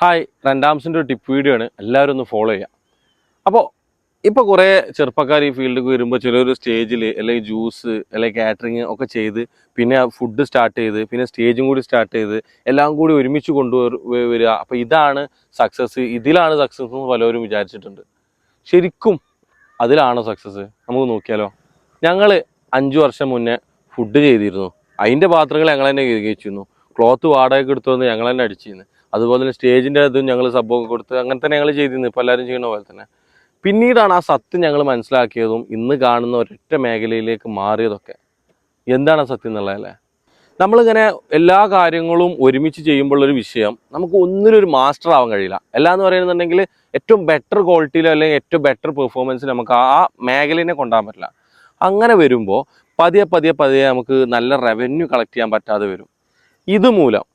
Hi, രണ്ടാംസിൻ്റെ ഒരു tip video ആണ്. എല്ലാവരും ഒന്ന് ഫോളോ ചെയ്യാം. അപ്പോൾ ഇപ്പോൾ കുറേ ചെറുപ്പക്കാർ ഈ ഫീൽഡിൽ വരുമ്പോൾ ചിലർ സ്റ്റേജിൽ അല്ലെങ്കിൽ ജ്യൂസ് അല്ലെങ്കിൽ കാറ്ററിങ് ഒക്കെ ചെയ്ത് പിന്നെ ഫുഡ് സ്റ്റാർട്ട് ചെയ്ത് പിന്നെ സ്റ്റേജും കൂടി സ്റ്റാർട്ട് ചെയ്ത് എല്ലാം കൂടി ഒരുമിച്ച് വരിക. അപ്പോൾ ഇതാണ് സക്സസ്, ഇതിലാണ് സക്സസ് എന്ന് പലരും വിചാരിച്ചിട്ടുണ്ട്. ശരിക്കും അതിലാണോ സക്സസ്? നമുക്ക് നോക്കിയാലോ. ഞങ്ങൾ 5 വർഷം മുന്നേ ഫുഡ് ചെയ്തിരുന്നു. അതിൻ്റെ പാത്രങ്ങൾ ഞങ്ങൾ തന്നെ കഴിച്ചിരുന്നു. ക്ലോത്ത് വാടകയ്ക്ക് എടുത്തുവന്ന് ഞങ്ങൾ തന്നെ അടിച്ചിരുന്നു. അതുപോലെ തന്നെ സ്റ്റേജിൻ്റെ അതും ഞങ്ങൾ സബ്ബൊക്കെ കൊടുത്ത് അങ്ങനെ തന്നെ ഞങ്ങൾ ചെയ്തിരുന്നു. ഇപ്പോൾ എല്ലാവരും ചെയ്യുന്ന പോലെ തന്നെ. പിന്നീടാണ് ആ സത്യം ഞങ്ങൾ മനസ്സിലാക്കിയതും ഇന്ന് കാണുന്ന ഒരൊറ്റ മേഖലയിലേക്ക് മാറിയതൊക്കെ. എന്താണ് സത്യം എന്നുള്ളതല്ലേ? നമ്മളിങ്ങനെ എല്ലാ കാര്യങ്ങളും ഒരുമിച്ച് ചെയ്യുമ്പോഴൊരു വിഷയം, നമുക്ക് ഒന്നിലൊരു മാസ്റ്റർ ആവാൻ കഴിയില്ല. എല്ലാം എന്ന് പറയുന്നുണ്ടെങ്കിൽ ഏറ്റവും ബെറ്റർ ക്വാളിറ്റിയിലോ അല്ലെങ്കിൽ ഏറ്റവും ബെറ്റർ പെർഫോമൻസിൽ നമുക്ക് ആ മേഖലയെ കൊണ്ടുപോകാൻ പറ്റില്ല. അങ്ങനെ വരുമ്പോൾ പതിയെ പതിയെ പതിയെ നമുക്ക് നല്ല റവന്യൂ കളക്ട് ചെയ്യാൻ പറ്റാതെ വരും ഇതുമൂലം.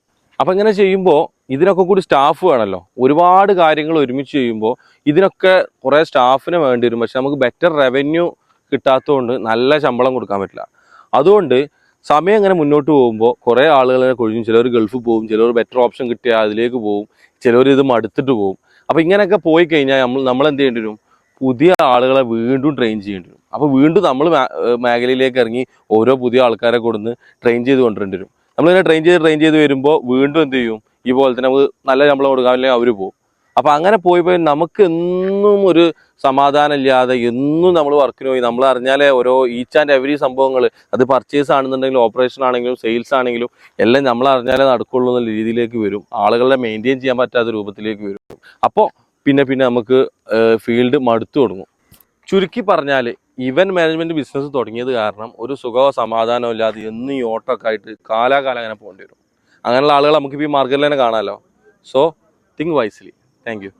അപ്പം ഇങ്ങനെ ചെയ്യുമ്പോൾ ഇതിനൊക്കെ കൂടി സ്റ്റാഫ് വേണമല്ലോ. ഒരുപാട് കാര്യങ്ങൾ ഒരുമിച്ച് ചെയ്യുമ്പോൾ ഇതിനൊക്കെ കുറേ സ്റ്റാഫിന് വേണ്ടി വരും. പക്ഷെ നമുക്ക് ബെറ്റർ റവന്യൂ കിട്ടാത്തതുകൊണ്ട് നല്ല ശമ്പളം കൊടുക്കാൻ പറ്റില്ല. അതുകൊണ്ട് സമയം ഇങ്ങനെ മുന്നോട്ട് പോകുമ്പോൾ കുറേ ആളുകൾ കൊഴിഞ്ഞു. ചിലർ ഗൾഫിൽ പോകും, ചിലർ ബെറ്റർ ഓപ്ഷൻ കിട്ടിയാൽ അതിലേക്ക് പോകും, ചിലർ ഇത് മടുത്തിട്ട് പോകും. അപ്പോൾ ഇങ്ങനെയൊക്കെ പോയി കഴിഞ്ഞാൽ നമ്മൾ എന്ത് ചെയ്യേണ്ടി വരും? പുതിയ ആളുകളെ വീണ്ടും ട്രെയിൻ ചെയ്യേണ്ടി വരും. അപ്പോൾ വീണ്ടും നമ്മൾ മേഖലയിലേക്ക് ഇറങ്ങി ഓരോ പുതിയ ആൾക്കാരെ കൊടുന്ന് ട്രെയിൻ ചെയ്ത് കൊണ്ടുവരേണ്ടി വരും. നമ്മളിങ്ങനെ ട്രെയിൻ ചെയ്ത് വരുമ്പോൾ വീണ്ടും എന്ത് ചെയ്യും? ഈ പോലെ തന്നെ നമുക്ക് നല്ല ശമ്പളം കൊടുക്കാൻ അല്ലെങ്കിൽ അവർ പോകും. അപ്പം അങ്ങനെ പോയി നമുക്ക് എന്നും ഒരു സമാധാനം ഇല്ലാതെ എന്നും നമ്മൾ വർക്കിന് പോയി നമ്മൾ അറിഞ്ഞാലേ ഓരോ ഈച്ച് ആൻഡ് എവരി സംഭവങ്ങൾ, അത് പർച്ചേസ് ആണെന്നുണ്ടെങ്കിലും ഓപ്പറേഷൻ ആണെങ്കിലും സെയിൽസ് ആണെങ്കിലും എല്ലാം നമ്മൾ അറിഞ്ഞാലേ നടക്കുള്ളൂ എന്നുള്ള രീതിയിലേക്ക് വരും. ആളുകളെ മെയിൻറ്റെയിൻ ചെയ്യാൻ പറ്റാത്ത രൂപത്തിലേക്ക് വരും. അപ്പോൾ പിന്നെ നമുക്ക് ഫീൽഡ് മടുത്തു തുടങ്ങും. ചുരുക്കി പറഞ്ഞാൽ ഇവന്റ് മാനേജ്മെന്റ് ബിസിനസ് തുടങ്ങിയത് കാരണം ഒരു സുഖമോ സമാധാനമോ ഇല്ലാതെ എന്നും ഈ ഓട്ടമൊക്കെ ആയിട്ട് കാലാകാലം അങ്ങനെ പോകേണ്ടി വരും. അങ്ങനെയുള്ള ആളുകൾ നമുക്കിപ്പോൾ ഈ മാർക്കറ്റിൽ തന്നെ കാണാമല്ലോ. So think wisely. Thank you.